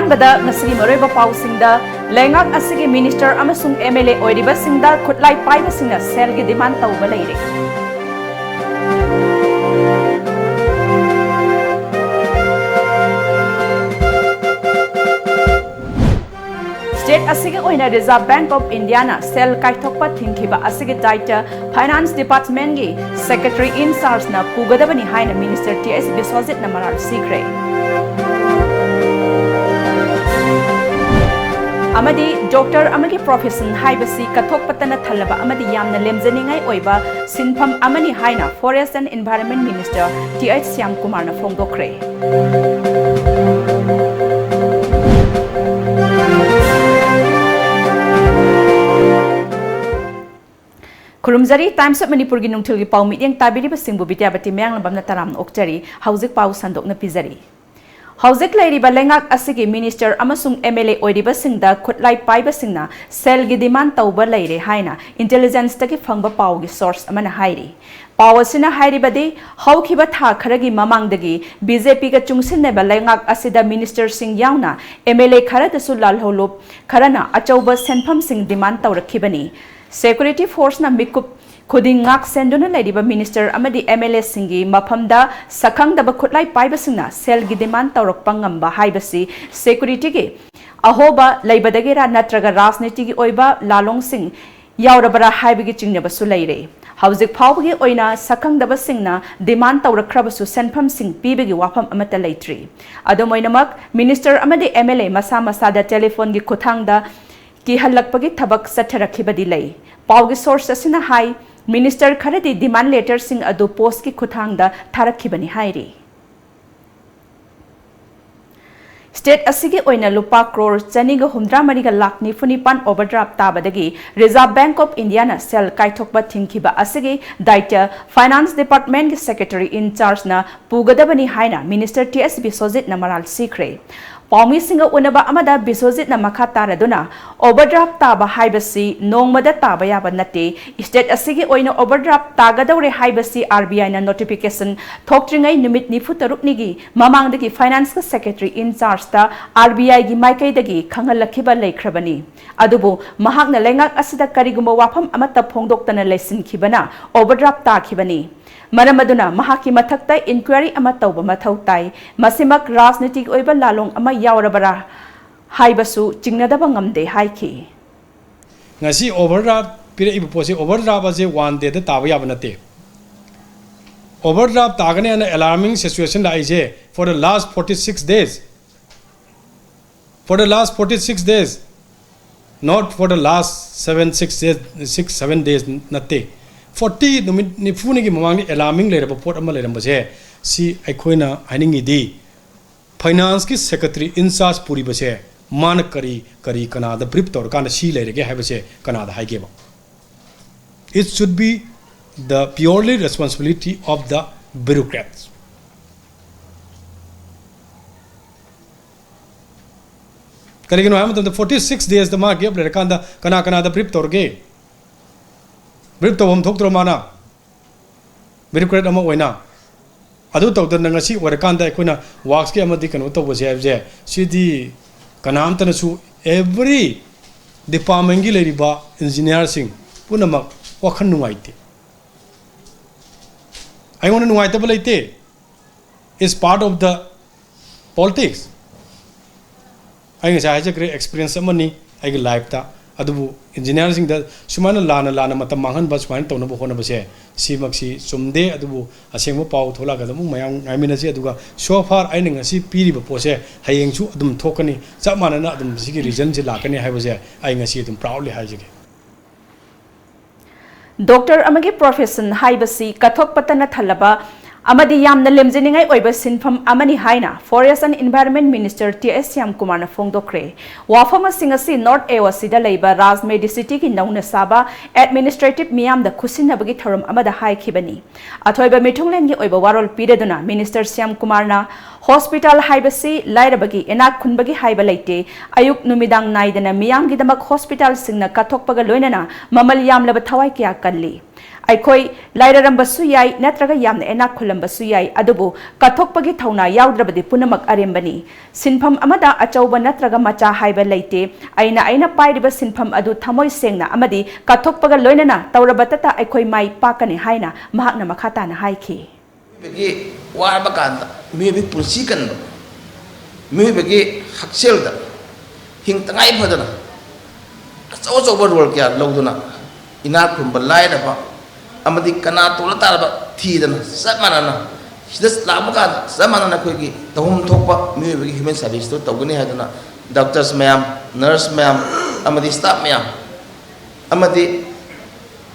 अहानबदा ngasi मरोइबा पाउसिंगदा लेंगाक असिगे मिनिस्टर अमसुंग एमएलए ओइरिबसिंगदा खुटलाई पाइबसिंगना सेलगी डिमांड तौबा लेरे स्टेट असिगे ओइना रिजर्व बैंक ऑफ इंडिया ना सेल काइथोकपा थिंखिबा असिगे दाइटा फाइनेंस डिपार्टमेंट गी सेक्रेटरी इन चार्ज ना पुगदबनी हाइना मिनिस्टर टीएस बिस्वाजित ना मरार सीक्रे अमदी डॉक्टर अमगी प्रोफेशन हाइबसी कथोकपतना थलबा अमदी यामना लेमजनिंगाई ओइबा सिनफम अमनी हाइना forest and environment minister TH Shyam Kumar ना फोंदोखरे खुरुमजरी टाइम्स ऑफ मणिपुर की नुंगथिल की पाउ मिटिंग ताबिरिबा सिंबु बिद्यापति म्यांग लबमना तराम ओक्चरी हौजिक पाउ संदोकना पिजरी हौजिक लैरिबा लेंगाक असिगी मिनिस्टर अमसुंग एमएलए ओइरिबा सिंगदा खुटलाई पाइबा सिंगना सेल गी डिमांड तौबा लैरे हाइना इंटेलिजेंस तकी फंगबा पाउ की सोर्स अमना हाइरी पाउ असिना हाइरिबदि हौखिबा था खरगी ममांगदगी बीजेपी का चुंगसिननेबा लेंगाक असिदा मिनिस्टर सिंग यावना एमएलए खरदसु लालहोलोप खरना अचौबा सेनफम सिंग डिमांड तौरखिबनी सेक्यूरिटी फोर्स ना मिकुप खुदिंग ngak senduna laidiba minister amadi MLA singi mafamda sakhangdaba khutlai paibasingna sel gi demand tawrakpa ngamba haibasi security gi ahoba laibadagera natraga rajniti gi oiba lalong sing yaurabara haibigi chingnaba su laire hauzik phawgi oina sakhangdaba singna demand tawrakrabasu senpham sing pibigi wafam amata laitri adomoinamak minister amadi MLA masa masada telephone gi khuthangda की हल्लकपगी थबक सथरखिबदी लई पाउगी source असिना हाई minister खरदी demand letter सिंग अदु पोस्ट की खुथांगदा थारखिबनी हाइरी स्टेट असिगे ओइना लुपा क्रोर चनिगा हुमद्रा मरिगा लाख निफुनिपान ओवरड्राफ्ट ताबदगी रिजर्व बैंक ऑफ इंडिया ना सेल काइथोकबा थिंखिबा असिगे दाइटा फाइनेंस डिपार्टमेंट के सेक्रेटरी इन चार्ज ना पुगदबनी हाइना मिनिस्टर टीएस बिस्वजित ना मराल सीक्रे पाउमी सिंग उनबा अमदा बिस्वजित ना मखा तारदुना ओवरड्राफ्ट ताबा हाइबसी नोंगमदा ताबा याबा नते स्टेट असिगे ओइना ओवरड्राफ्ट तागदौरे हाइबसी आरबीआई ना नोटिफिकेशन थोक्ट्रिंगै निमित निफु तरुकनिगी ममांगदगी फाइनेंस का सेक्रेटरी इन चार्ज ता आरबीआई की माइकैदगी खंगलखिबा लेख्रबनी अदुबु महाकना लेंगाक असिदा करिगुम्बा वाफम अमता फोंदोक्तना लेसिनखिबना ओवरड्राफ्ट ताखिबनी मरम अदुना महाकी मथक्ता इंक्वायरी अमा तौबा मथौ ताई मसिमक राजनीतिक ओइबा लालोंग अमा यावरबरा हाइबसु चिंगनदबा ngamde हाइखि ngasi overdraft pire ibu posi overdraft ase one day da tawa yaba nate overdraft tagane an alarming situation la ise for the last 46 days for the last 46 days not for the last 7 days nate 40 numit nifuni gi mamang ni alarming le raba pot ama le ramba se si aikoina haning idi finance ki secretary in charge puri base man kari kana da brief tor kana si le rege ha base kana da haige ba it should be the purely responsibility of the bureaucrats karigino ha matam 46 days da ma gap le kanda kana da brief tor ge brief to hom thok tro mana bureaucrat ama oina adu to da ngasi warakanda koina works ke amadi kanu to bose je sidi kanam tan su every department gi leriba engineer sing punamak wakhan nuaite I want to know why the is part of the politics. I have a great experience of money. I get life ta. Adu engineering that sumana lana mata mangan bas man to no bohona base. Si maxi sumde adu asemo pau thola ga mu mayang I mean asi aduga so far I ning asi piri ba pose hayeng chu adum thokani sa manana adum sigi region ji lakani ha base I ngasi adum proudly haijige. Doctor अमगे profession हाइबसी कथोक पतना थलबा अमदी यामना लेमजनिंगाई ओइबा सिनफम अमनी हाइना forest and environment minister TS Shyam Kumar ना फोंदोखरे वाफम सिंगसी नॉर्थ एवसिदा लेबा राजमेडी सिटी की नौना साबा एडमिनिस्ट्रेटिव मियाम दा खुसिनबगी थरम अमदा हाइखिबनी अथोइबा मिठुंगलेंगी ओइबा वारोल पिरेदुना मिनिस्टर श्याम कुमार ना हॉस्पिटल हाइबसी लाइरबगी एनाक खुनबगी हाइबा लेते अयुक नुमिदांग नाइदना मियाम गिदमक हॉस्पिटल सिंगना कथोकपगा लोइनना ममल यामलबा थवाई क्या कल्ली ꯑꯩꯈꯣꯏ ꯂꯥꯏꯔꯔꯝꯕꯁꯨ ꯌꯥꯏ ꯅꯠꯇ꯭ꯔꯒ ꯌꯥꯝꯅ ꯏꯅꯥꯛ ꯈꯨꯜꯂꯝꯕꯁꯨ ꯌꯥꯏ ꯑꯗꯨꯕꯨ ꯀꯠꯊꯣꯛꯄꯒꯤ ꯊꯧꯅꯥ ꯌꯥꯎꯗ꯭ꯔꯕꯗꯤ ꯄꯨꯝꯅꯃꯛ ꯑꯔꯦꯝꯕꯅꯤ ꯁꯤꯟꯐꯝ ꯑꯃꯗ ꯑꯆꯧꯕ ꯅꯠꯇ꯭ꯔꯒ ꯃꯆꯥ ꯍꯥꯏꯕ ꯂꯩꯇꯦ ꯑꯩꯅ ꯄꯥꯏꯔꯤꯕ ꯁꯤꯟꯐꯝ ꯑꯗꯨ ꯊꯃꯣꯏ ꯁꯦꯡꯅ ꯑꯃꯗꯤ ꯀꯠꯊꯣꯛꯄꯒ ꯂꯣꯏꯅꯅ ꯇꯧꯔꯕꯇꯇ ꯑꯩꯈꯣꯏ ꯃꯥꯏ ꯄꯥꯛꯀꯅꯤ ꯍꯥꯏꯅ ꯃꯍꯥꯛꯅ ꯃꯈꯥ ꯇꯥꯅ ꯍꯥꯏꯈꯤ ꯕꯒꯤ ꯋꯥꯔꯕ ꯀꯥꯟꯗ ꯃꯤꯑꯣꯏꯕꯒꯤ ꯄꯨꯟꯁꯤ ꯀꯟꯕ ꯃꯤꯑꯣꯏꯕꯒꯤ ꯍꯛꯁꯦꯜꯗ ꯍꯤꯡ ꯇꯉꯥꯏ ꯐꯗꯅ ꯑꯆꯧ ꯑꯆꯧꯕ ꯔꯣꯜ ꯀꯌꯥ ꯂꯧꯗꯨꯅ ꯏꯅꯥꯛ ꯈꯨꯟꯕ ꯂꯥꯏꯔꯕ ꯑꯃꯗꯤ ꯀꯅꯥ ꯇꯣꯜꯂ ꯇꯥꯔꯕ ꯊꯤꯗꯅ ꯆꯞ ꯃꯥꯟꯅꯅ ꯁꯤꯗ ꯂꯥꯛꯄ ꯀꯥꯟꯗ ꯆꯞ ꯃꯥꯟꯅꯅ ꯑꯩꯈꯣꯏꯒꯤ ꯇꯧꯐꯝ ꯊꯣꯛꯄ ꯃꯤꯑꯣꯏꯕꯒꯤ ꯍ꯭ꯌꯨꯃꯦꯟ ꯁꯥꯔꯚꯤꯁꯇꯨ ꯇꯧꯒꯅꯤ ꯍꯥꯏꯗꯨꯅ ꯗꯣꯛꯇꯔꯁ ꯃꯌꯥꯝ ꯅꯔꯁ ꯃꯌꯥꯝ ꯑꯃꯗꯤ ꯁ꯭ꯇꯥꯐ ꯃꯌꯥꯝ ꯑꯃꯗꯤ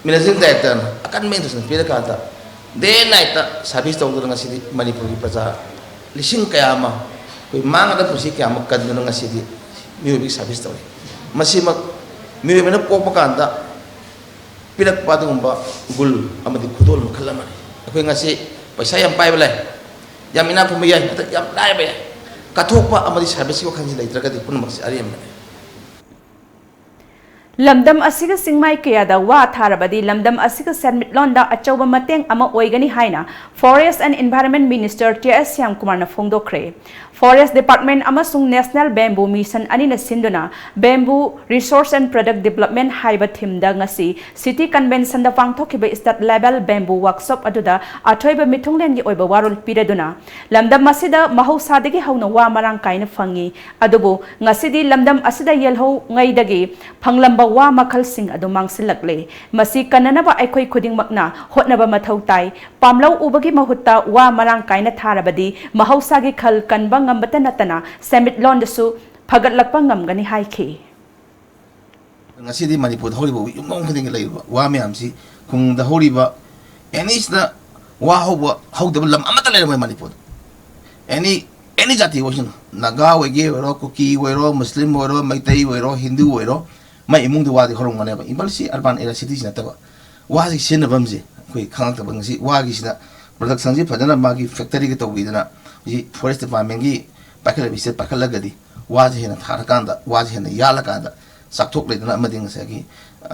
ꯃꯦꯅꯦꯖꯤꯡ ꯗꯥꯏꯔꯦꯛꯇꯔꯅ ꯑꯀꯟꯕ ꯏꯟꯁꯇ꯭ꯔꯛꯁꯟ ꯄꯤꯔꯀꯥꯟꯗ ꯗꯦ ꯅꯥꯏꯠꯇ ꯁꯥꯔꯚꯤꯁ ꯇꯧꯗꯨꯅ ꯉꯁꯤꯗꯤ ꯃꯅꯤꯄꯨꯔꯒꯤ ꯄ꯭ꯔꯖꯥ ꯂꯤꯁꯤꯡ ꯀꯌꯥ ꯑꯃ ꯑꯩꯈꯣꯏ ꯃꯥꯡꯉꯗ ꯄꯨꯟꯁꯤ ꯀꯌꯥ ꯑꯃ ꯀꯟꯗꯨꯅ ꯉꯁꯤꯗꯤ ꯃꯤꯑꯣꯏꯕꯒꯤ ꯁꯥꯔꯚꯤꯁ ꯇꯧꯔꯤ ꯃꯁꯤꯃꯛ ꯃꯤꯑꯣꯏꯕꯅ ꯄꯣꯛꯄ ꯀꯥꯟꯗ ꯄꯤꯔꯛꯄ ꯑꯗꯨꯒꯨꯝꯕ ꯒꯨꯜ ꯑꯃꯗꯤ ꯈꯨꯗꯣꯜ ꯃꯈꯜ ꯑꯃꯅꯤ ꯑꯩꯈꯣꯏ ꯉꯁꯤ ꯄꯩꯁꯥ ꯌꯥꯝ ꯄꯥꯏꯕ ꯂꯩ ꯌꯥꯝ ꯏꯅꯥꯛ ꯈꯨꯟꯕ ꯌꯥꯏ ꯅꯠꯇ꯭ꯔꯒ ꯌꯥꯝ ꯂꯥꯏꯔꯕ ꯌꯥꯏ ꯀꯠꯊꯣꯛꯄ ꯑꯃꯗꯤ ꯁꯥꯔꯚꯤꯁꯀꯤ ꯋꯥꯈꯜꯁꯤ ꯂꯩꯇ꯭ꯔꯒꯗꯤ ꯄꯨꯝꯅꯃꯛꯁꯤ ꯑꯔꯦꯝꯕꯅꯤ ꯂꯝꯗꯝ ꯑꯁꯤꯒ ꯆꯤꯡꯃꯥꯏ ꯀꯌꯥꯗ ꯋꯥ ꯊꯥꯔꯕꯗꯤ ꯂꯝꯗꯝ ꯑꯁꯤꯒ ꯁꯦꯟꯃꯤꯠꯂꯣꯟꯗ ꯑꯆꯧꯕ ꯃꯇꯦꯡ ꯑꯃ ꯑꯣꯏꯒꯅꯤ ꯍꯥꯏꯅ forest and environment minister TS. ꯁ꯭ꯌꯥꯝꯀꯨꯃꯥꯔꯅ ꯐꯣꯡꯗꯣꯛꯈ꯭ꯔꯦ ꯐꯣꯔꯦꯁꯠ ꯗꯤꯄꯥꯔꯠꯃꯦꯟꯠ ꯑꯃꯁꯨꯡ ꯅꯦꯁꯅꯦꯜ ꯕꯦꯝꯕꯨ ꯃꯤꯁꯟ ꯑꯅꯤꯅ ꯁꯤꯟꯗꯨꯅ ꯕꯦꯝꯕꯨ ꯔꯤꯁꯣꯔꯁ ꯑꯦꯟड ꯄ꯭ꯔꯗꯛ ꯗꯤꯕꯦꯂꯞꯃꯦꯟꯠ ꯍꯥꯏꯕ ꯊꯤꯝꯗ ꯉꯁꯤ ꯁꯤꯇꯤ ꯀꯟꯚꯦꯟꯁꯟꯗ ꯄꯥꯡꯊꯣꯛꯈꯤꯕ ꯁ꯭ꯇꯦꯠ ꯂꯦꯚꯦꯜ ꯕꯦꯝꯕꯨ ꯋꯥꯔꯛꯁꯣꯞ ꯑꯗꯨꯗ ꯑꯊꯣꯏꯕ ꯃꯤꯊꯨꯡꯂꯦꯟꯒꯤ ꯑꯣꯏꯕ ꯋꯥꯔꯣꯜ ꯄꯤꯔꯗꯨꯅ ꯂꯝꯗꯝ ꯑꯁꯤꯗ ꯃꯍꯧꯁꯥꯗꯒꯤ ꯍꯧꯅ ꯋꯥ ꯃꯔꯥꯡ ꯀꯥꯏꯅ ꯐꯪꯏ ꯑꯗꯨꯕꯨ ꯉꯁꯤꯗꯤ ꯂꯝꯗꯝ ꯑꯁꯤꯗ ꯌꯦꯜꯍꯧꯉꯩꯗꯒꯤ ꯐꯪꯂꯝꯕ ꯋꯥ ꯃꯈꯜꯁꯤꯡ ꯑꯗꯨ ꯃꯥꯡꯁꯤꯜꯂꯛꯂꯦ ꯃꯁꯤ ꯀꯟꯅꯅꯕ ꯑꯩꯈꯣꯏ ꯈꯨꯗꯤꯡꯃꯛꯅ ꯍꯣꯠꯅꯕ ꯃꯊꯧ ꯇꯥꯏ ꯄꯥꯝꯂꯧ ꯎꯕꯒꯤ ꯃꯍꯨꯠꯇ ꯋꯥ ꯃꯔꯥꯡ ꯀꯥꯏꯅ ꯊꯥꯔꯕꯗꯤ ꯃꯍꯧꯁꯥꯒꯤ ꯈꯜ ꯀꯟꯕ ꯉꯝꯕꯇ ꯅꯠꯇꯅ ꯁꯦꯟꯃꯤꯠꯂꯣꯟꯗꯁꯨ ꯐꯒꯠꯂꯛꯄ ꯉꯝꯒꯅꯤ ꯍꯥꯏꯈꯤ ꯉꯁꯤꯗꯤ ꯃꯅꯤꯄꯨꯔꯗ ꯍꯧꯔꯤꯕ ꯌꯨꯝꯊꯣꯡ ꯈꯨꯗꯤꯡꯒꯤ ꯂꯩꯔꯤꯕ ꯋꯥ ꯃꯌꯥꯝꯁꯤ ꯈꯨꯡꯒꯪꯗ ꯍꯧꯔꯤꯕ ꯑꯦꯅꯤꯁꯤꯗ ꯋꯥ ꯍꯧꯕ ꯍꯧꯗꯕ ꯂꯝ ꯑꯃꯠꯇ ꯂꯩꯔꯝꯃꯣꯏ ꯃꯅꯤꯄꯨꯔꯗ ꯑꯦꯅꯤ ꯖꯥꯇꯤ ꯑꯣꯏꯁꯅꯨ ꯅꯥꯒꯥ ꯑꯣꯏꯒꯦ ꯑꯣꯏꯔꯣ ꯀꯨꯀꯤ ꯑꯣꯏꯔꯣ ꯃꯨꯁꯂꯤꯝ ꯑꯣꯏꯔꯣ ꯃꯩꯇꯩ ꯑꯣꯏꯔꯣ ꯍꯤꯟꯗꯨ ꯑꯣꯏꯔꯣ ꯃꯥꯏ ꯏꯃꯨꯡꯗ ꯋꯥꯗꯤ ꯍꯧꯔꯝꯒꯅꯦꯕ ꯏꯝꯐꯥꯜꯁꯤ ꯑꯔꯕꯥꯟ ꯑꯦꯔꯤꯌꯥ ꯁꯤꯇꯤꯁꯤ ꯅꯠꯇꯕ ꯋꯥꯁꯤ ꯁꯤꯖꯤꯟꯅꯐꯝꯁꯦ ꯑꯩꯈꯣꯏ ꯈꯪꯉꯛꯇꯕ ꯉꯁꯤ ꯋꯥꯒꯤꯁꯤꯗ ꯄ꯭ꯔꯗꯛꯁꯟꯁꯤ ꯐꯖꯅ ꯃꯥꯒꯤ ꯐꯦꯛꯇꯔꯤꯒ ꯇꯧꯕꯤꯗꯅ ꯍꯧꯖꯤꯛ ꯐꯣꯔꯦꯁꯠ ꯗꯤꯄꯥꯔꯠꯃꯦꯟꯠꯒꯤ ꯄꯥꯏꯈꯠꯂꯤꯕ ꯁꯦ ꯄꯥꯏꯈꯠꯂꯒꯗꯤ ꯋꯥꯁꯦ ꯍꯦꯟꯅ ꯊꯥꯔꯀꯥꯟꯗ ꯋꯥꯁꯦ ꯍꯦꯟꯅ ꯌꯥꯜꯂꯀꯥꯟꯗ ꯆꯥꯛꯊꯣꯛ ꯂꯩꯗꯅ ꯑꯃꯗꯤ ꯉꯁꯥꯏꯒꯤ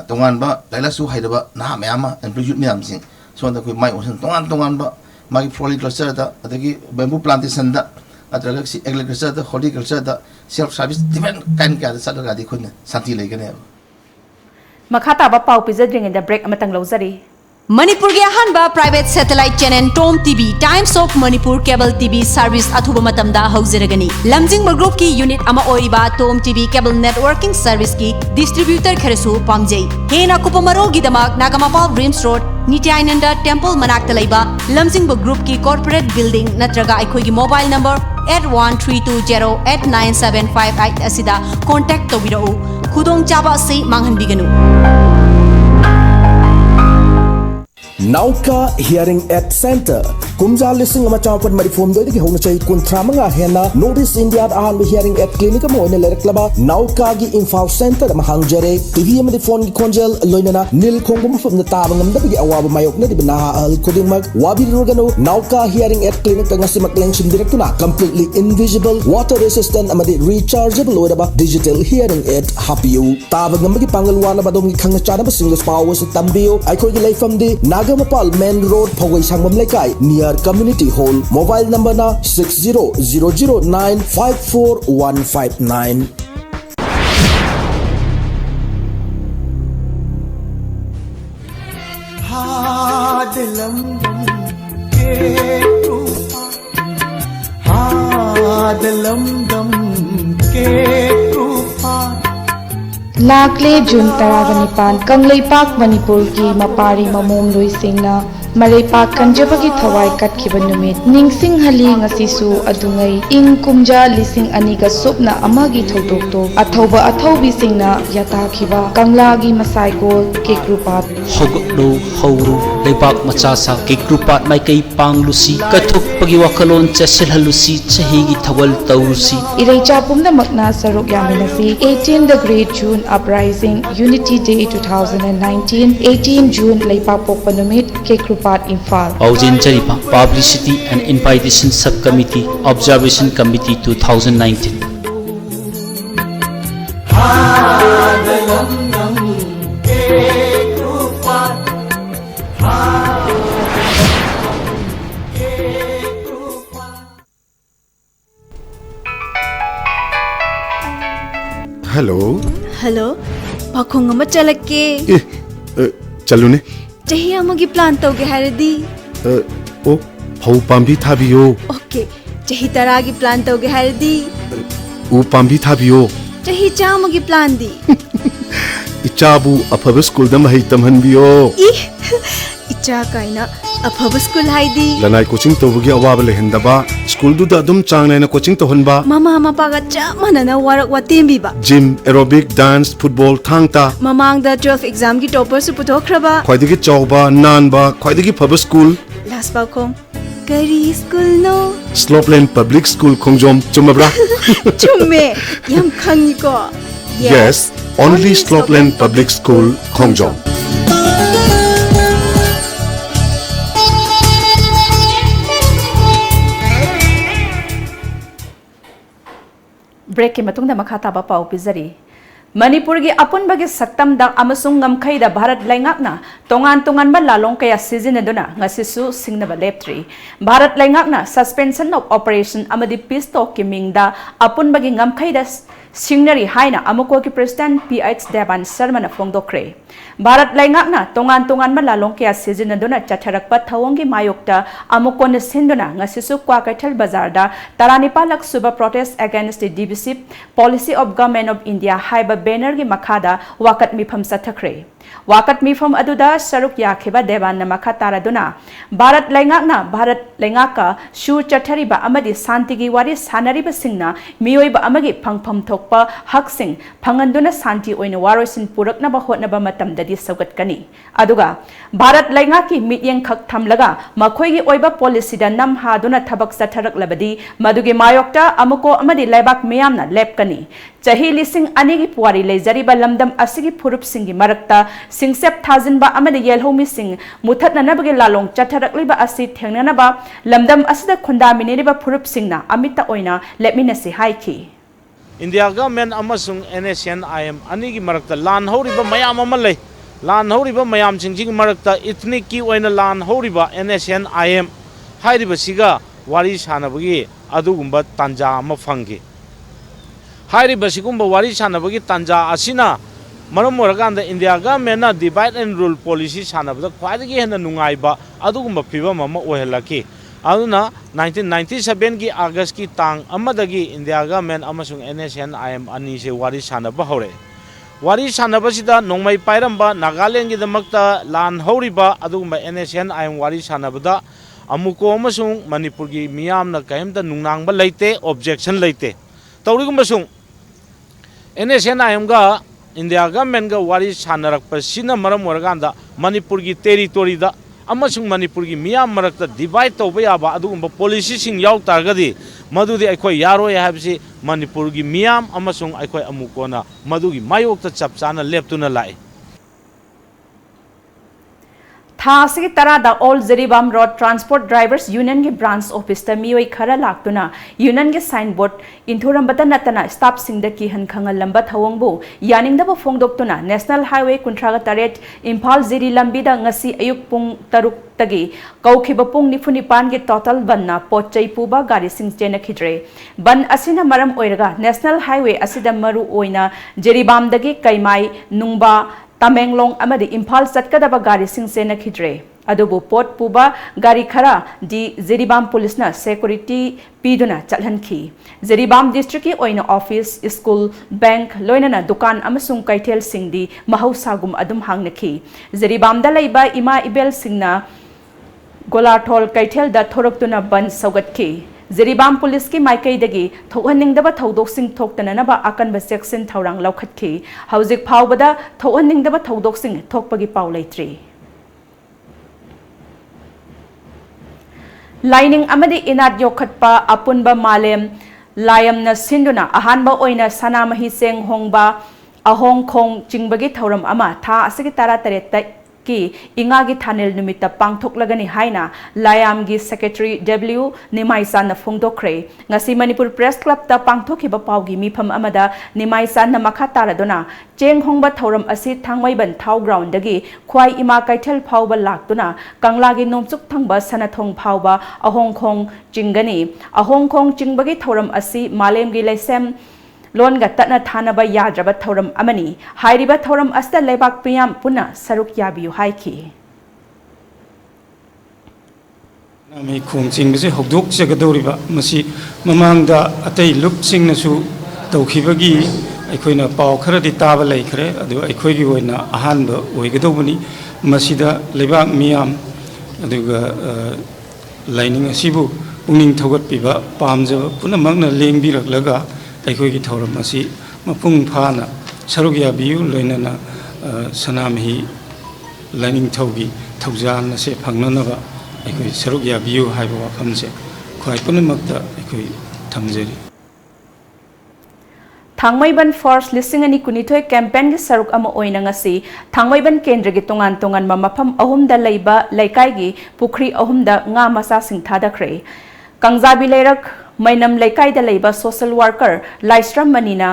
ꯇꯣꯉꯥꯟꯕ ꯂꯥꯏꯔꯤꯛ ꯂꯥꯏꯁꯨ ꯍꯩꯔꯕ ꯅꯍꯥ ꯃꯌꯥꯝ ꯑꯃ ꯑꯦꯝꯄ꯭ꯂꯣꯏ ꯌꯨꯠ ꯃꯌꯥꯝꯁꯤꯡ ꯁꯣꯝꯗ ꯑꯩꯈꯣꯏ ꯃꯥꯏ ꯑꯣꯟꯁꯤꯟ ꯇꯣꯉꯥꯟꯕ ꯃꯥꯒꯤ ꯐ꯭ꯂꯣꯔꯤꯀꯜꯆꯔꯗ ꯑꯗꯒꯤ ꯕꯦꯝꯕꯨ ꯄ꯭ꯂꯥꯟꯇꯦꯁꯟꯗ ꯅꯠꯇ꯭ꯔꯒ ꯑꯦꯒ꯭ꯔꯤꯀꯜꯆꯔꯗ ꯍꯣꯔꯇꯤꯀꯜꯆꯔꯗ ꯁꯦꯜꯐ ꯁꯥꯔꯚꯤꯁ ꯗꯤꯐ꯭ꯔꯦꯟ ꯀꯥꯏꯟ ꯀꯌꯥꯗ ꯆꯠꯂꯒꯗꯤ ꯑꯩꯈꯣꯏꯅ ꯁꯥꯟꯇꯤ ꯂꯩꯒꯅꯦꯕ ꯃꯈꯥ ꯇꯥꯕ ꯄꯥꯎ ꯄꯤꯖꯗ꯭ꯔꯤꯉꯩꯗ ꯕ꯭ꯔꯦꯛ ꯑꯃꯇꯪ ꯂꯧꯖꯔꯤ मणिपुर की अहानबा private satellite channel Tom TV times of Manipur cable TV service अथुब मतमदा हौजरगनी लमजिंग ग्रुप की यूनिट अमा ओइबा Tom TV cable networking service की डिस्ट्रीब्यूटर खरसु पामजै हेना कुपमरो गिदमक Nagamapal dreams road Nityananda temple मनाक्ता लैबा लमजिंग ग्रुप की कॉर्पोरेट बिल्डिंग नत्रगा अखोगी मोबाइल नंबर 8132089758 असिदा कांटेक्ट तौबिरौ खुदोंग चाबा से मांगहनबिगनु Nauka Hearing Aid Center Kumja Lising Amachapad Marifum Dodi Honachai Kuntramanga Hena Notice India Ahan Hearing Aid Clinic Moine Lereklaba Nauka Gi Info Center Mahangjare TV Amadi Phone Konjel Loinana Nil Kongum from the Tabangam the Awab Mayok Nedi Banaha Al Kudimak Wabi Rogano Nauka Hearing Aid Clinic Nasimak Lension Directuna completely invisible water resistant Amadi rechargeable Odaba digital hearing aid Hapiu Tabangam Pangalwana Badongi Kangachana Single Powers Tambio I could lay from the Nagamapal Main Road Pawai Sangam Lekai near Community Hall mobile number na 6009545159 लाकले जून तरागनिपान कंगलेपाक मणिपुर की मपारी ममोम लोइसिंगना मरेपाक कंजबगी थवाई कटखिबा नुमित निंगसिंग हली ngasisu adungai ing kumja lising aniga supna amagi thotokto athauba athaubi singna yatakhiba kanglagi masaigol kekrupat hoglo hawru leibak machasa kekrupat mai kai panglusi kathuk pagi wakalon chesil halusi chahigi thawal taurusi ireicha pumna makna saruk yaminasi 18 the great June uprising unity day 2019 18 June leipak pokpa numit kekrupat Imphal Aujin Charipa Publicity and Invitation Subcommittee Observation Committee 2019 Ha पाखोंग अमा चलके चलुने चही अमगी plan तौगे हारदी ओ फौ पाम्बी थाबियो okay चही तरागी plan तौगे हारदी उ पाम्बी थाबियो चही चामगी plan दी इचाबु अफब school दम है तमहनबियो इचा काइना अफब स्कूल हाइदी लनाई कोचिंग तौबगी अवाब लेहंदबा स्कूल दुदा दुम चांग नायना कोचिंग तौहनबा ममा मपागा चा मनना वारक वातेंबीबा gym aerobic dance football Thang-Ta ममांग दा 12 एग्जाम की टॉपर सु पुथोखरबा ख्वाइदगी चौबा नानबा ख्वाइदगी फब स्कूल लास्ट पाखोंग करी स्कूल नो स्लोपलैंड पब्लिक स्कूल खोंगजोम चुमबरा चुम्मे यम खंगिको Yes, only Slopeland Public School, Khongjom. Break के मतुंग दा मखा ताबा पाउ पिजरी मणिपुर की अपुनबगी सक्तम दा अमसुंग ngमखै दा भारत लैंगाकना तोंगान तोंगान बा लालोंग कया सिजिनदुना ngasisu singnaba leptri भारत लैंगाकना सस्पेंशन ऑफ ऑपरेशन अमदि पीस टॉक की मिंगदा अपुनबगी ngमखै दा सिंगनरी हाइना अमुको की प्रेसिडेंट PH देवान शर्मा ना फोंदोक्रे भारत लैंगाकना तोंगान तोंगान बा लालोंग कया सिजिनदुना चथरकपा थवंगी मायोक्ता अमुको ने सिंदुना ngasisu क्वाकैथल बाजार दा 94 लाख सुबह protest against the divisive policy of government of India हाइबा बैनर की मखादा वाकत मिफम सथखरे वाकत मिफम अदुदा सरुक याखेबा देवान मखा तारादुना भारत लैंगाका शु चथरिबा अमदि शांतिगी वारी सानरिबा सिंगना मियोइबा अमगी फंगफम थोकपा हकसिंग फंगंदुना शांति ओइना वारोइसिन पुरकनबा होटनबा मतमददि सौगतकनी अदुगा भारत लैंगाकी मित्येंग खक थमलगा मखोइगी ओइबा पॉलिसीदा नम हादुना थबक सथरकलबदी मदुगी मायोक्ता अमुको अमदि लैबाक मियामना लेपकनी चही लिसिंग अनिगी पुवारी लेजरिबा लमदम असिगी फुरुप सिंगी मरकता सिंगसेप थाजिनबा अमदि येलहोमी सिंग मुथतननबगे लालोंग चथरकलिबा असि थेंगननबा लमदम असिदा खुंदामिनेरिबा फुरुप सिंगना अमिता ओइना लेपमिनसि हाइखी इंडिया गवर्नमेंट अमसुंग NSNIM अनिगी मरकता लान हौरिबा मयाम अमा लै लान हौरिबा मयाम सिंजिंग मरकता इथनिक की ओइना लान हौरिबा NSNIM हाइरिबा सिगा वारी सानबगी अदुगुंबा तांजा अमा फंगी हाइरिबा सिगुंबा वारी सानबगी तांजा असिना मरम ओरगांदा इंडिया गवर्नमेंट ना डिवाइड एंड रूल पॉलिसी सानबदा ख्वाइदगी हेना नुंगाइबा अदुगुंबा फिबम अमा ओहेलकी अदुना 1997 की अगस्त की तांग अमदगी इंडिया गवर्नमेंट अमसुंग NSNIM अनि से वारी सानबा हौरे वारी सानबसिदा नोंमै पाइरंबा नागालैंड की दमकता लान हौरिबा अदुगुंबा NSNIM वारी सानबदा अमुको अमसुंग मणिपुर की मियामना कहिमता नुंगनांगबा लैते ऑब्जेक्शन लैते तौरिगुंबसुंग NSNIM गा इंडिया गवर्नमेंट का वारी सानरकपसिना मरम ओरगांदा मणिपुर की टेरिटोरी दा अमसुंग मणिपुर की मियाम मरकता डिवाइड तौबा याबा अदुगुंबा पॉलिसी सिंग याव तारगदी मदुदि अखोय यारोय हाबसि मणिपुर की मियाम अमसुंग अखोय अमुकोना मदुगी मायोक्ता चपचाना लेप्तुना लाइ थासी तरादा all Jiribam road transport drivers union के ब्रांच ऑफिस मियोई खरा लाक्तुना यूनियन के साइन बोर्ड इंथोरंबता नतना स्टाफ सिंह की हनखंगल लंबा थवंगबो यानिंगदब फोंगदोक्तुना नेशनल हाईवे 38 इम्फाल जिरी लंबीदा ngasi अयुक पुंग 6 तगी कौखिब पुंग 94 के टोटल बनना पोचै पुबा गाड़ी सिंह चेनखिद्रे बन असिना मरम ओइरगा नेशनल हाईवे असिदा मरु ओइना जरीबामदगी कैमाई नुंगबा तमेंगलोंग अमदि इम्फाल चटकदबा गाड़ी सिंह चेनखिद्रे अदुबु पोट पुबा गाड़ी खरा दी जिरीबाम पुलिसना सिक्योरिटी पीदुना चलहनखी जिरीबाम डिस्ट्रिक्ट की ओइना ऑफिस स्कूल बैंक लोइनना दुकान अमसुंग कैथेल सिंगदी महौसागुम अदुम हांगनखी जिरीबामदा लैबा इमा इबेल सिंगना गोलाठोल कैथेल दा थोरक्तुना बन सौगतखी जिरीबाम पुलिस की माइकैदगी थोहनिंगदबा थौदोकसिंग थोक्तननबा अकनबा सेक्शन थौरांग लौखतखी हौजिक फावबदा थोहनिंगदबा थौदोकसिंग थोकपगी पाउ लैत्रि लाइनिंग अमदि इनाद योखतपा अपुनबा मालेम लायमना सिंदुना अहानबा ओइना सनामही सेंग होंगबा अहोंग खोंग चिंगबगी थौरम अमा था असगी तारा तरेत की इंगागी थानेल निमित्ता पांगथोकलगनी हाइना लायाम की secretary W निमाइसान फोंगदोक्रे ngasi Manipur press club ता पांगथोखिबा पाउगी मिफम अमदा निमाइसान मखा तारादुना चेंग होंगबा थौरम असि थांगमैबन थाउ ग्राउंड दगी ख्वाई इमा कैथेल फाउबा लाक्तुना कंगलागी नोमचुक थंगबा सनाथोंग फाउबा अहोंग खोंग चिंगनी अहोंग खोंग चिंगबगी थौरम असि मालेमगी लेसेम ꯂꯣꯟꯒ ꯇꯠꯅ ꯊꯥꯅꯕ ꯌꯥꯗ꯭ꯔꯕ ꯊꯧꯔꯝ ꯑꯃꯅꯤ ꯍꯥꯏꯔꯤꯕ ꯊꯧꯔꯝ ꯑꯁꯤꯗ ꯂꯩꯕꯥꯛ ꯃꯤꯌꯥꯝ ꯄꯨꯟꯅ ꯁꯔꯨꯛ ꯌꯥꯕꯤꯌꯨ ꯍꯥꯏꯈꯤ ꯅꯥꯃꯩ ꯈꯣꯡꯆꯤꯡꯕꯁꯦ ꯍꯧꯗꯣꯛꯆꯒꯗꯧꯔꯤꯕ ꯃꯁꯤ ꯃꯃꯥꯡꯗ ꯑꯇꯩ ꯂꯨꯞꯁꯤꯡꯅꯁꯨ ꯇꯧꯈꯤꯕꯒꯤ ꯑꯩꯈꯣꯏꯅ ꯄꯥꯎ ꯈꯔꯗꯤ ꯇꯥꯕ ꯂꯩꯈ꯭ꯔꯦ ꯑꯗꯨ ꯑꯩꯈꯣꯏꯒꯤ ꯑꯣꯏꯅ ꯑꯍꯥꯟꯕ ꯑꯣꯏꯒꯗꯧꯕꯅꯤ ꯃꯁꯤꯗ ꯂꯩꯕꯥꯛ ꯃꯤꯌꯥꯝ ꯑꯗꯨꯒ ꯂꯥꯏꯅꯤꯡ ꯑꯁꯤꯕు ꯄꯨꯛꯅꯤꯡ ꯊꯧꯒꯠꯄꯤꯕ ꯄꯥꯝꯖꯕ ꯄꯨꯝꯅꯃꯛꯅ ꯂꯦꯡꯕꯤꯔꯛꯂꯒ ꯑꯩꯈꯣꯏꯒꯤ ꯊꯧꯔꯝ ꯑꯁꯤ ꯃꯄꯨꯡ ꯐꯥꯅ ꯁꯔꯨꯛ ꯌꯥꯕꯤꯌꯨ ꯂꯣꯏꯅꯅ ꯁꯅꯥꯃꯍꯤ ꯂꯥꯏꯅꯤꯡꯊꯧꯒꯤ ꯊꯧꯖꯥꯜ ꯑꯁꯤ ꯐꯪꯅꯅꯕ ꯑꯩꯈꯣꯏ ꯁꯔꯨꯛ ꯌꯥꯕꯤꯌꯨ ꯍꯥꯏꯕ ꯋꯥꯐꯝꯁꯦ ꯈ꯭ꯋꯥꯏ ꯄꯨꯝꯅꯃꯛꯇ ꯑꯩꯈꯣꯏ ꯊꯝꯖꯔꯤ ꯊꯥꯡꯃꯩꯕꯟ ꯐꯣꯔꯁ 2012 ꯀꯦꯝꯄꯦꯟꯒꯤ ꯁꯔꯨꯛ ꯑꯃ ꯑꯣꯏꯅ ꯉꯁꯤ ꯊꯥꯡꯃꯩꯕꯟ ꯀꯦꯟꯗ꯭ꯔꯒꯤ ꯇꯣꯉꯥꯟ ꯇꯣꯉꯥꯟꯕ ꯃꯐꯝ ꯑꯍꯨꯝꯗ ꯂꯩꯕ ꯂꯩꯀꯥꯏꯒꯤ ꯄꯨꯈ꯭ꯔꯤ ꯑꯍꯨꯝꯗ ꯉꯥ ꯃꯆꯥꯁꯤꯡ ꯊꯥꯗꯈ꯭ꯔꯦ ꯀꯪꯖꯥꯕꯤ ꯂꯩꯔꯛ ꯃꯩꯅꯝ ꯂꯩꯀꯥꯏꯗ ꯂꯩꯕ ꯁꯣꯁꯤꯌꯦꯜ ꯋꯥꯔꯀꯔ ꯂꯥꯏꯁ꯭ꯔꯝ ꯃꯅꯤꯅ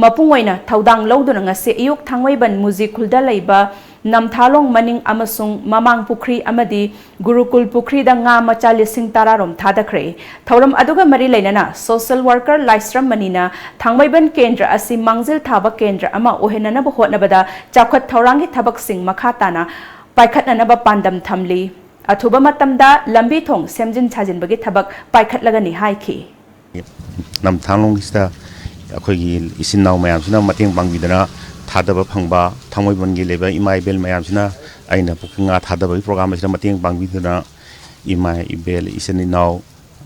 ꯃꯄꯨꯡ ꯑꯣꯏꯅ ꯊꯧꯗꯥꯡ ꯂꯧꯗꯨꯅ ꯉꯁꯤ ꯑꯌꯨꯛ ꯊꯥꯡꯃꯩꯕꯟ ꯃꯨꯖꯤꯈꯨꯜꯗ ꯂꯩꯕ ꯅꯝꯊꯥꯂꯣꯡ ꯃꯅꯤꯡ ꯑꯃꯁꯨꯡ ꯃꯃꯥꯡ ꯄꯨꯈ꯭ꯔꯤ ꯑꯃꯗꯤ ꯒꯨꯔꯨꯀꯨꯜ ꯄꯨꯈ꯭ꯔꯤꯗ ꯉꯥ ꯃꯆꯥ 10,000 ꯔꯣꯝ ꯊꯥꯗꯈ꯭ꯔꯦ ꯊꯧꯔꯝ ꯑꯗꯨꯒ ꯃꯔꯤ ꯂꯩꯅꯅ ꯁꯣꯁꯤꯌꯦꯜ ꯋꯥꯔꯀꯔ ꯂꯥꯏꯁ꯭ꯔꯝ ꯃꯅꯤꯅ ꯊꯥꯡꯃꯩꯕꯟ ꯀꯦꯟꯗ꯭ꯔ ꯑꯁꯤ ꯃꯥꯡꯖꯤꯜ ꯊꯥꯕ ꯀꯦꯟꯗ꯭ꯔ ꯑꯃ ꯑꯣꯏꯍꯟꯅꯕ ꯍꯣꯠꯅꯕꯗ ꯆꯥꯎꯈꯠ ꯊꯧꯔꯥꯡꯒꯤ ꯊꯕꯛꯁꯤꯡ ꯃꯈꯥ ꯇꯥꯅ ꯄꯥꯏꯈꯠꯅꯅꯕ ꯄꯥꯟꯗꯝ ꯊꯝꯂꯤ ꯑꯊꯨꯕ ꯃꯇꯝꯗ ꯂꯝꯕꯤ ꯊꯣꯡ ꯁꯦꯝꯖꯤꯟ ꯁꯥꯖꯤꯟꯕꯒꯤ ꯊꯕꯛ ꯄꯥꯏꯈꯠꯂꯒꯅꯤ ꯍꯥꯏꯈꯤ ꯅꯝꯊꯥꯡꯂꯣꯡꯁꯤꯗ ꯑꯩꯈꯣꯏꯒꯤ ꯏꯆꯤꯟ ꯏꯅꯥꯎ ꯃꯌꯥꯝꯁꯤꯅ ꯃꯇꯦꯡ ꯄꯥꯡꯕꯤꯗꯅ ꯊꯥꯗꯕ ꯐꯪꯕ ꯊꯥꯡꯃꯩꯕꯟꯒꯤ ꯂꯩꯕ ꯏꯃꯥ ꯏꯕꯦꯜ ꯃꯌꯥꯝꯁꯤꯅ ꯑꯩꯅ ꯄꯨꯈ꯭ꯔꯤ ꯉꯥ ꯊꯥꯗꯕꯒꯤ ꯄ꯭ꯔꯣꯒ꯭ꯔꯥꯝ ꯑꯁꯤꯗ ꯃꯇꯦꯡ ꯄꯥꯡꯕꯤꯗꯨꯅ ꯏꯃꯥ ꯏꯕꯦꯜ ꯏꯆꯤꯟ ꯏꯅꯥꯎ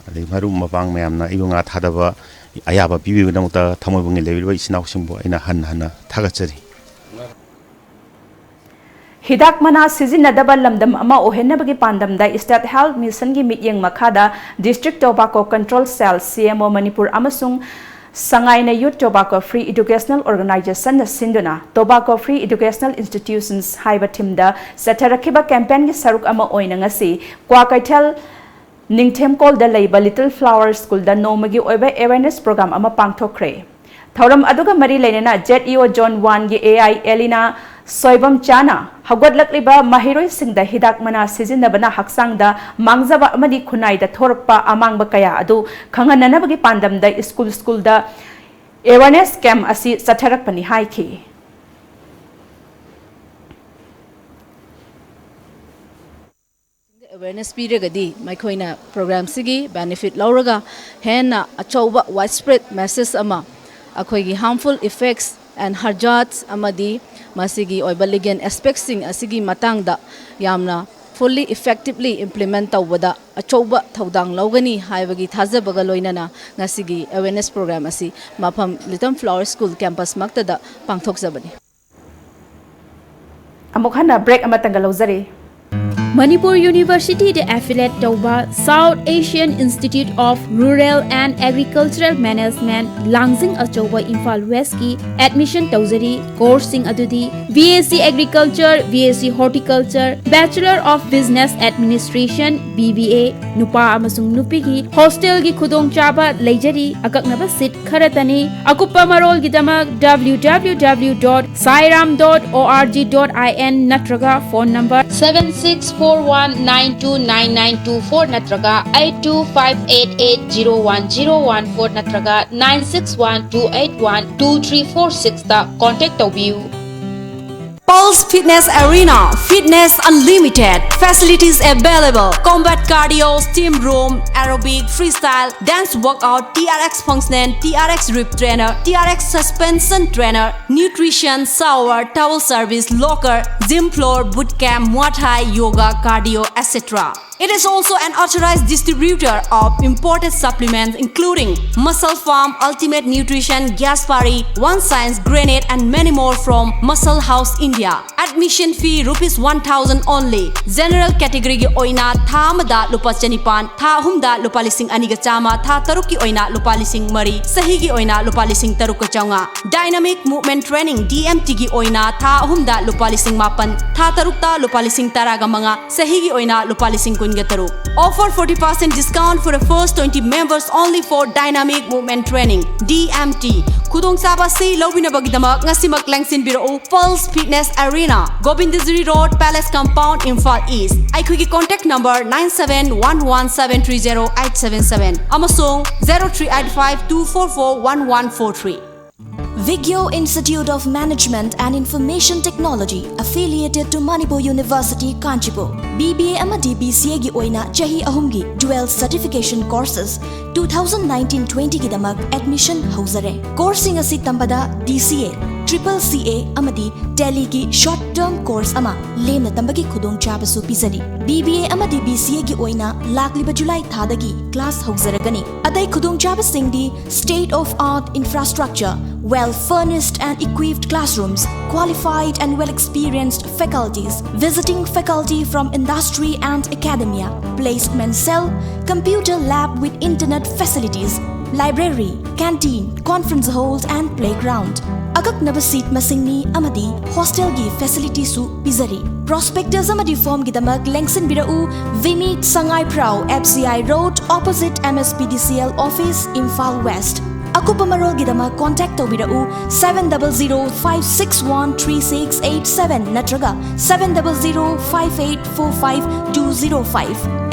ꯑꯗꯒꯤ ꯃꯔꯨꯞ ꯃꯄꯥꯡ ꯃꯌꯥꯝꯅ ꯑꯩꯕꯨ ꯉꯥ ꯊꯥꯗꯕ ꯑꯌꯥꯕ ꯄꯤꯕꯤꯕꯒꯤꯗꯃꯛꯇ ꯊꯥꯡꯃꯩꯕꯟꯒꯤ ꯂꯩꯔꯤꯕ ꯏꯆꯤꯟ ꯏꯅꯥꯎꯁꯤꯡꯕꯨ ꯑꯩꯅ ꯍꯟꯅ ꯊꯥꯒꯠꯆꯔꯤ ꯍꯤꯗꯥꯛ ꯃꯅꯥ ꯁꯤꯖꯤꯟꯅꯗꯕ ꯂꯝꯗꯝ ꯑꯃ ꯑꯣꯏꯍꯟꯅꯕꯒꯤ ꯄꯥꯟꯗꯝꯗ ꯁ꯭ꯇꯦꯠ ꯍꯦꯜꯊ ꯃꯤꯁꯟꯒꯤ ꯃꯤꯠꯌꯦꯡ ꯃꯈꯥꯗ district tobacco control cell CMO Manipur ꯑꯃꯁꯨꯡ ꯁꯉꯥꯏꯅ youth tobacco free educational organisation सिंधुना टोबाको फ्री एजुकेशनल इंस्टीट्यूशंस हाइबा थिमदा सथरखिबा कैंपेन की सरुक अमा ओइना ngasi क्वाकैथल निंगथेमकोल द लैबा लिटिल फ्लावर स्कूल द नोमगी ओइबा अवेयरनेस प्रोग्राम अमा पांगथोखरे थौरम अदुगा मरी लेना ZEO जोन 1 गी AI एलिना सोइबम चाना हगोदलक्लिबा महिरोय सिंगद हिदाक मना सिजिनबना हक्सांगदा मांगजबा अमदि खुनाइदा थोरकपा अमांगबा कया अदु खंगननबगी पांदमदा स्कूल दा अवेयरनेस कैम्प असि सथरकपनि हाइखि awareness piragadi maikhoina program sigi benefit lauraga hena achauba widespread message ama akhoigi harmful effects and hazards amadi masigi oiba legal aspects sing asigi matangda yamna fully effectively implement tawada achauba thodang laugani haibagi thajabaga loinana ngasigi awareness program asi mafam Little Flower School campus maktada pangthokjabani amukhana break amatanga lozari Manipur University de affiliate tauba South Asian Institute of Rural and Agricultural Management Langjing Achauba Imphal West ki admission tauzari course sing adudi BSc Agriculture, BSc Horticulture, Bachelor of Business Administration BBA nupa amasung nupi gi hostel gi khudong chaba leijari akaknaba seat kharatani akupa marol gi damak www.sairam.org.in natraga phone number 7641929924 natraga 8258801014 natraga 9612812346 ta contact taubiu Pulse Fitness Arena, Fitness Unlimited, facilities available, combat cardio, steam room, aerobic, freestyle, dance workout, TRX function, TRX rip trainer, TRX suspension trainer, nutrition, shower, towel service, locker, gym floor, bootcamp, Muay Thai, yoga, cardio, etc. It is also an authorized distributor of imported supplements including Muscle Farm, Ultimate Nutrition, Gaspari, One Science, Grenade and many more from Muscle House, India. Admission fee ₹1,000 only. General category gi oina tha amada lupa chanipan, tha humda lupa lising aniga chama, tha taruk ki oina lupa lising mari, sahi gi oina lupa lising taruk ka chaunga. Dynamic Movement Training DMT gi oina tha humda lupa lising mapan, tha taruk ta lupa lising taraga manga, sahi gi oina lupa lising Offer 40% discount for the first 20 members only for Dynamic Movement Training DMT. Kudong saba si lobina bagidamak ngasimak langsin biro Pulse Fitness Arena, Gobindazuri Road, Palace Compound, Imphal East. Aikugi contact number 9711730877 amasung 038524411143. Vigyo Institute of Management and Information Technology, affiliated to Manipur University, Kanchipur. BBA amadi BCA gi oina chahi ahumgi dual certification courses 2019-20 gi damak admission hauzare. Coursing asi tambada DCA, Triple CA amadi Tally gi short term course ama lemna tambagi khudong chabasu pizari. BBA amadi BCA gi oina lakliba July thadagi class hauzaragani. Adai khudong chabasingdi state of art infrastructure, well furnished and equipped classrooms, qualified and well experienced faculties, visiting faculty from industry and academia, placement cell, computer lab with internet facilities, library, canteen, conference halls and playground. Akaknaba seat masingni amadi hostel gi facility su pizari. Prospectors amadi form gidamak lengsen birau Vimit Sangai Prau FCI Road opposite MSPDCL office Imphal West. Akupa marol gidama contact tobirau 700-561-3687 natraga 700-5845-205.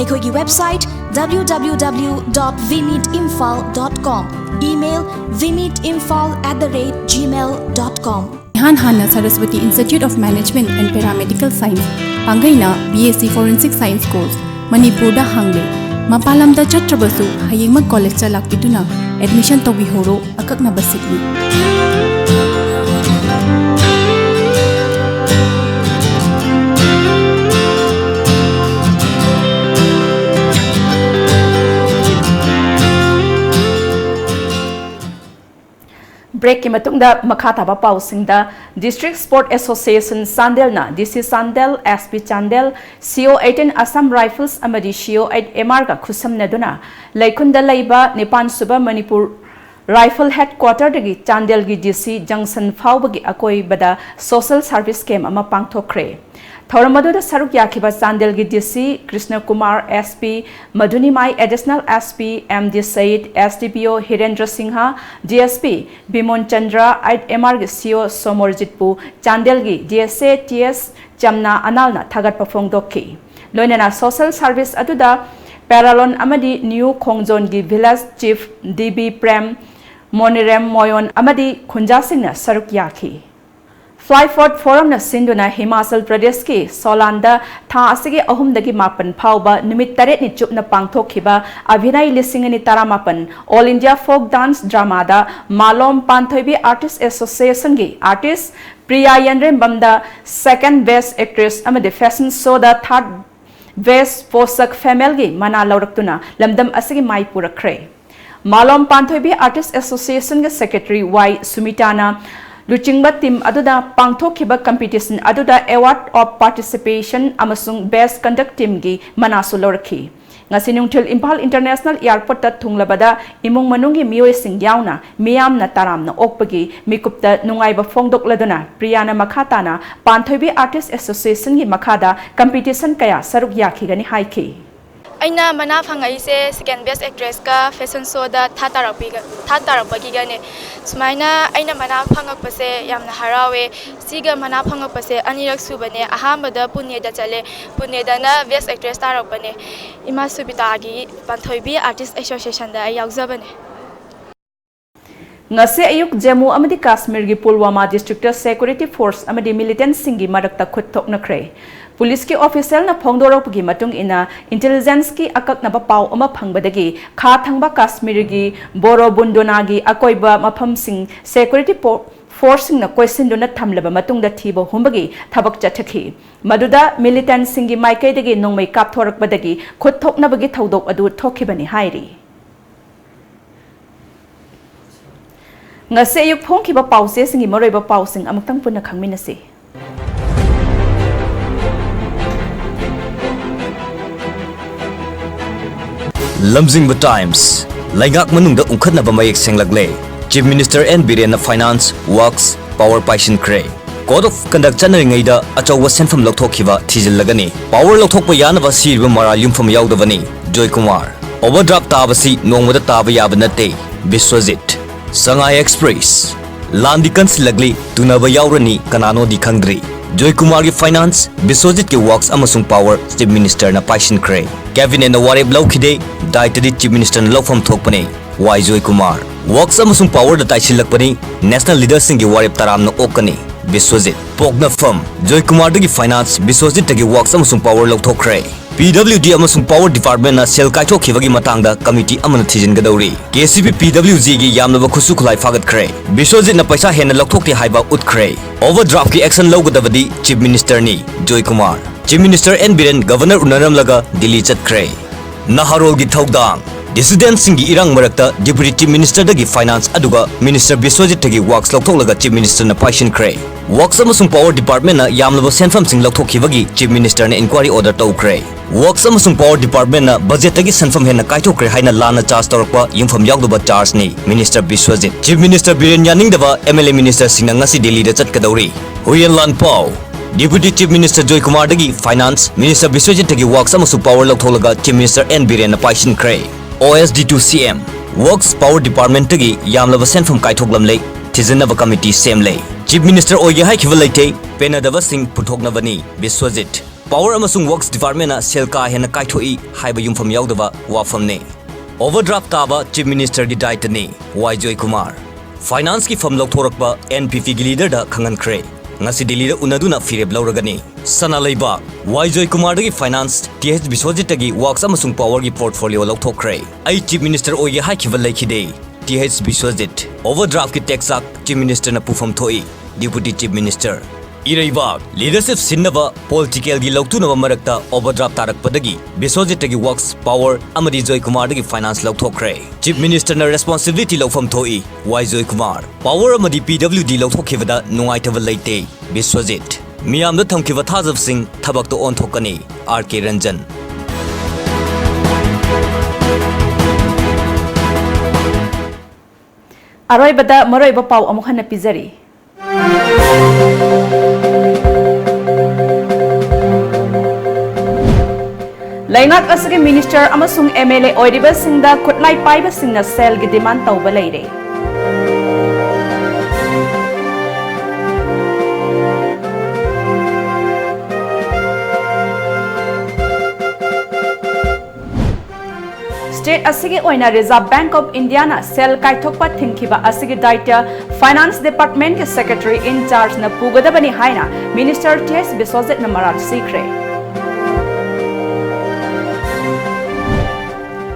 Ekhogi website www.vimitimphal.com. Email vimitimphal@gmail.com. Hanna Saraswati Institute of Management and Paramedical Science, Pangaina BSc Forensic Science course, Manipur da hangle. Mapalam da chatrabasu hayingma college cha lakpituna admission to bihoro akakna basitni. Break ki matungda makata ba pausingda District Sport Association Sandel na DC Sandel SP Chandel CO18 Assam Rifles amadi CO8 MR ga khusam naduna laikunda laiba Nipan Suba Manipur Rifle Headquarter dagi Chandel gi DC Junction Faubagi akoi bada Social Service Camp ama pangthokre. Thauramadu da saruk yakiba Chandel gi DC Krishna Kumar SP Madunimai Additional SP MD Said SDPO Hirendra Singha DSP Bimon Chandra MR gi CO Somorjitpu Chandel gi DSA TS Jamna Analna Thagat Pafong Dokki Loinana Social Service aduda Paralon amadi New Khongjon gi Village Chief DB Prem Monirem Moyon amadi Khunja Singna saruk yaki Flyford Forum na sinduna Himachal Pradesh ki Solanda tha asigi ahum dagi mapan phauba numit taret ni chupna pangthokhiba Abhinay lisingani taramapan All India Folk Dance Drama da Malom Panthoibi Artist Association gi artist Priya Yanrem Bamda second best actress amadi fashion show da third best posak female gi mana lauraktuna lamdam asigi mai purakre Malom Panthoibi Artist Association ge secretary Y Sumitana Luchingba team aduda pangthokhiba competition aduda award of participation amasung best conduct team gi manasu lorki ngasi nungthil Impal International Airport ta thunglabada imung manungi mioi sing yauna miyam na taram na okpagi mikupta nungaiba phongdokladuna Priyana Makhatana Panthoibi Artist Association gi makhada competition kaya saruk yakhigani haiki Aina mana phangai se second best actress ka fashion show da thatarapagi ga ne sumaina aina mana phangak pase yamna harawe siga mana phangak pase anirak subane ahambada punye da chale punye da na best actress tarapane ima subita gi Panthoibi Artist Association da yaujabane ngase ayuk Jammu amadi Kashmir gi Pulwama district security force amadi militant singi marakta khutthoknakre Police ki official na phongdorokgi matung ina intelligence ki akaknaba pau ama phangbadagi kha thangba Kashmir gi Boro Bundona gi akoiba mafam sing security force na question dona thamlaba matung da thibo humbagi thabak chathaki maduda militant singi maikai dagi nongmai kap thorak badagi khut thoknabagi thodok adu thokhibani hairi ngase yuk phongkiba pause singi moroiba pausing amuktang punna khangminase Lamjingba Times Laigak manungda ungkhatnaba mayek senglagle Chief Minister N Biren Finance Works Power Paishin Kre Code of Conduct chanaringaida achawa senfam lokthokiba thijillagani Power lokthokpa yanaba sirba mara yumfam yaudavani Joy Kumar Overdraft tabasi nongmada taba yaba nate Biswajit Sangai Express Landi kansilagli tunaba yaurani kanano di khangdri Joy Kumar ki Finance Biswajit ki Works amasung Power Chief Minister na Paishin Kre Cabinet na wareb laukhide Daitadi Chief Minister na lawfam thokpane Y Joy Kumar works amasung power da taisilakpani national leaders singi warip taramna okani Biswajit pokna firm Joy Kumar dagi finance Biswajit dagi works amasung power lokthokre PWD amasung power department na sel kaithokkhibagi matangda committee amana thijingadawri KCB PWG gi yamnaba khusu khulai fagatkre Biswajit na paisa hena lokthokti haiba utkre overdraft ki action logadabadi chief minister ni Joy Kumar chief minister N Biren governor unaramlaga Delhi chatkre Naharol gi thaudang dissident singi irang marakta deputy chief minister dagi finance aduga minister Biswajit dagi works loktholaga chief minister na paishin kre works amasung power department na yamlaba senfam sing lokthokkhibagi chief minister na inquiry order tawkre works amasung power department na budget dagi senfam hena kaithokre haina lana charge tawrakpa yumfam yawdaba charge ni minister Biswajit chief minister Biren yaningdaba MLA minister singna ngasi Delhi da chatkadauri Huyen Lan Pau Deputy Chief Minister Joy Kumar dagi Finance Minister Biswajit dagi Works amasung power loktholaga Chief Minister N Biren na paishin kre OSD2CM Works Power Department dagi yamlaba senfam kaithoklamle thizinaba committee semle Chief Minister oige haikhiba leite penadaba sing puthoknabani Biswajit Power amasung Works Department na selka hena kaithoi haiba yumfam yawdaba wafamne overdraft taba Chief Minister gi daitani Y Joy Kumar Finance ki firm lokthorakba NPP gi leader da khangan kre ngasi Delhi da unaduna fireb lauragani sana leiba Y Joy Kumar dagi finance TH Biswajit dagi works amasung power gi portfolio lokthokre ai chief minister oige haikhiba leikhide TH Biswajit overdraft ki tax ak chief minister na pufam thoi deputy chief minister iraiba leadership sinnaba political gi loktunaba marakta overdraft tarakpadagi Biswajit dagi works power amadi Joy Kumar dagi finance lokthokre chief minister na responsibility lokfam thoi Y Joy Kumar power amadi PWD lokthokkhibada nungaithaba leite Biswajit miyamda thamkiba thajab sing thabak to on thokani RK Ranjan Aroibada maroiba pau amukhana pizari Laingat asagi minister amasung MLA oiriba singda kutlai paiba singna sel gi demand tauba leire State asigi oina Reserve Bank of India na sel kaithokpa thingkiba asigi daita Finance Department ke secretary in charge na pugadabani haina Minister TS Biswajit na maral sikre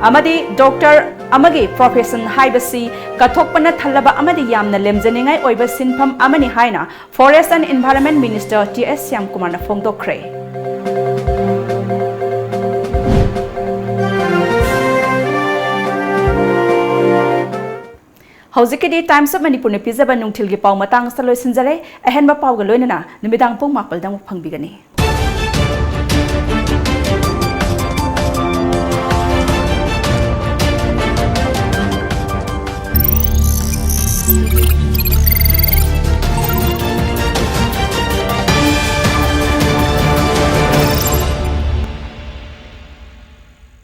amadi Dr. amagi profession haibasi kathokpana thalaba amadi yamna lemjaningai oiba sinpham amani haina Forest and Environment Minister TS Syam Kumar na phongdokre Howzikidi Times of Manipur ne pizaba nungthil gi pau matang sa loisinjare ahenba pau ga loinana numidang pung mapal dang phangbigani